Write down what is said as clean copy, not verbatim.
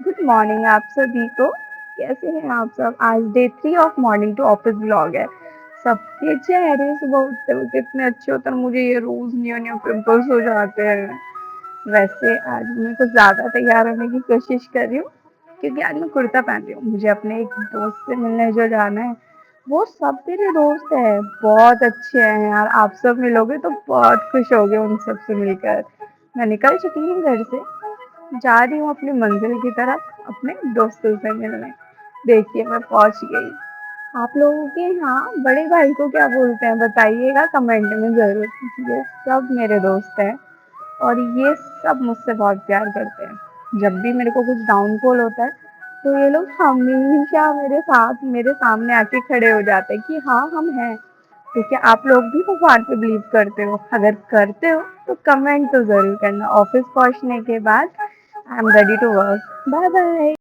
Good morning आप सभी को। कैसे हैं आप सब? आज day 3 of morning to office vlog है। सबके चेहरे सुबह उठते उठते इतने अच्छे होते हैं, मुझे ये रोज न्यू न्यू पिंपल्स हो जाते हैं। वैसे आज मैं कुछ ज्यादा तैयार होने की कोशिश कर रही हूँ, क्योंकि आज मैं कुर्ता पहन रही हूँ। मुझे अपने एक दोस्त से मिलने जो जाना है। वो सब मेरे दोस्त है, बहुत अच्छे हैं यार। आप सब मिलोगे तो बहुत खुश होगे उन सब से मिलकर। मैं निकल चुकी हूँ घर से, जा रही हूँ अपनी मंजिल की तरफ अपने दोस्तों से मिलने। देखिए मैं पहुंच गई। आप लोगों के यहाँ बड़े भाई को क्या बोलते हैं बताइएगा कमेंट में जरूर। ये सब मेरे दोस्त हैं और ये सब मुझसे बहुत प्यार करते हैं। जब भी मेरे को कुछ डाउनफॉल होता है तो ये लोग हमेशा मेरे साथ मेरे सामने आके खड़े हो जाते हैं कि हाँ हम हैं। तो क्या आप लोग भी भगवान पे बिलीव करते हो? अगर करते हो तो कमेंट तो जरूर करना। ऑफिस पहुंचने के बाद I am ready to work. Bye bye.